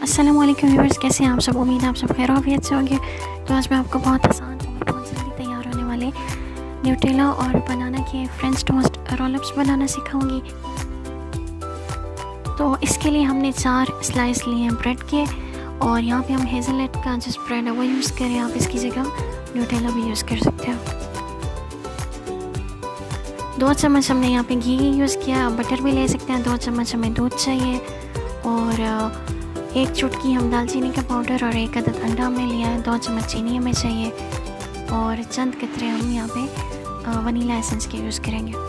अस्सलामुअलैकुम व्यूअर्स, कैसे हैं आप सब। उम्मीद है आप सब खैरियत से होंगे। तो आज मैं आपको बहुत आसान और बहुत जल्दी तैयार होने वाले न्यूटेला और बनाना के फ्रेंच टोस्ट रोलअप्स बनाना सिखाऊंगी। तो इसके लिए हमने 4 स्लाइस लिए हैं ब्रेड के, और यहाँ पे हम हेज़लनट का जो स्प्रेड है वो यूज़ करें। आप इसकी जगह न्यूटेला भी यूज़ कर सकते हो। 2 चम्मच हमने यहाँ पे घी यूज़ किया। आप बटर भी ले सकते हैं। 2 चम्मच हमें दूध चाहिए, और 1 चुटकी हम दालचीनी का पाउडर और 1 अदद अंडा हमने लिया है। 2 चम्मच चीनी हमें चाहिए, और चंद कतरे हम यहाँ पे वनीला एसेंस के यूज़ करेंगे।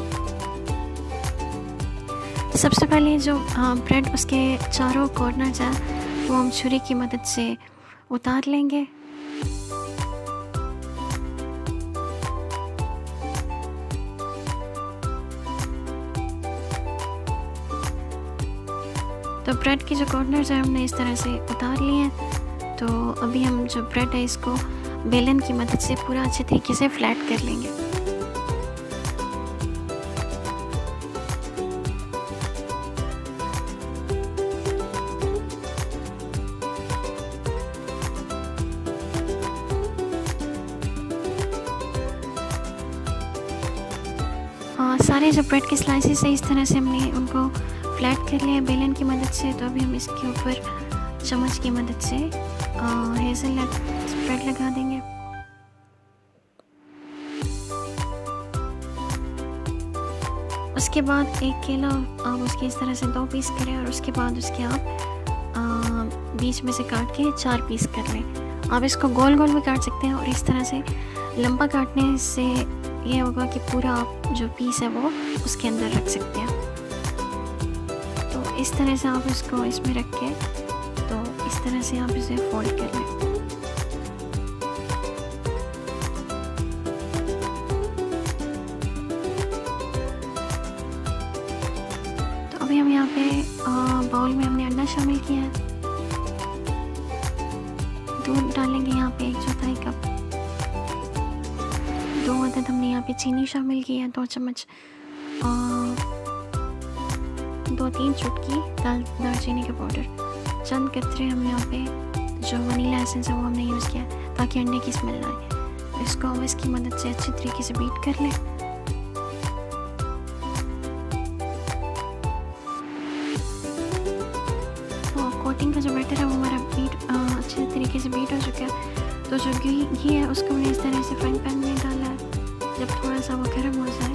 सबसे पहले जो ब्रेड उसके चारों कॉर्नर्स हैं वो हम छुरी की मदद से उतार लेंगे। तो ब्रेड के जो कॉर्नर्स हैं हमने इस तरह से उतार लिए हैं। तो अभी हम जो ब्रेड है इसको बेलन की मदद से पूरा अच्छे तरीके से फ्लैट कर लेंगे। सारे जो ब्रेड के स्लाइसेस है इस तरह से हमने उनको फ्लैट कर लिया बेलन की मदद से। तो अभी हम इसके ऊपर चम्मच की मदद से हेज़लनट स्प्रेड लगा देंगे। उसके बाद एक केला आप उसके इस तरह से 2 पीस करें, और उसके बाद उसके आप बीच में से काट के 4 पीस कर लें। आप इसको गोल गोल भी काट सकते हैं, और इस तरह से लंबा काटने से ये होगा कि पूरा आप जो पीस है वो उसके अंदर रख सकते हैं। तो इस तरह से आप इसको इसमें रख के, तो इस तरह से आप इसे फोल्ड कर लें। तो अभी हम यहाँ पे बाउल में हमने अंडा शामिल किया है। दूध डालेंगे यहाँ पे 1/4 कप। 2 अदद हमने यहाँ पे चीनी शामिल की है, 2 चम्मच, 2-3 चुटकी दालचीनी का पाउडर। चंद कतरे हमने यहाँ पे जो वनीला एसेंस है वो हमने यूज़ किया ताकि अंडे की स्मेल ना आए। तो इसको हम इसकी मदद से अच्छी तरीके से बीट कर लें। तो कोटिंग का जो बैटर है वो हमारा अच्छे तरीके से बीट हो चुका है। तो जो घी है उसको हमने इस तरह से फ्राइंग पैन में डाला है। जब थोड़ा सा वो गर्म हो जाए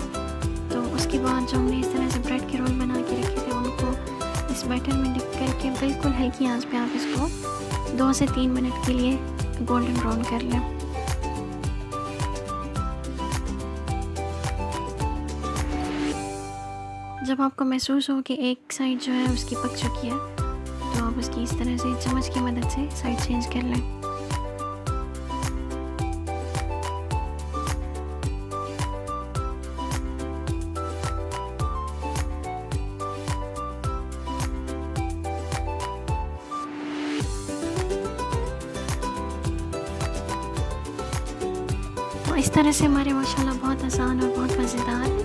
तो उसके बाद जो हमने इस तरह से ब्रेड के रोल बना के रखे थे उनको इस बैटर में डिप करके बिल्कुल हल्की आंच पे आप इसको 2 से 3 मिनट के लिए गोल्डन ब्राउन कर लें। जब आपको महसूस हो कि एक साइड जो है उसकी पक चुकी है, तो आप उसकी इस तरह से चम्मच की मदद से साइड चेंज कर लें। तो इस तरह से हमारे माशाल्लाह बहुत आसान और बहुत मज़ेदार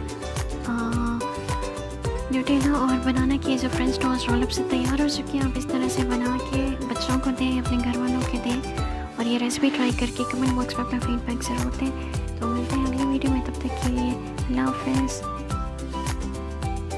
न्यूटेला और बनाना के जो फ्रेंच टोस्ट रोलअप से तैयार हो चुकी है। आप इस तरह से बना के बच्चों को दें, अपने घर वालों को दें, और ये रेसिपी ट्राई करके कमेंट बॉक्स में अपना फीडबैक ज़रूर दें। तो मिलते हैं अगली वीडियो में, तब तक के लिए अल्लाह हाफ़िज़।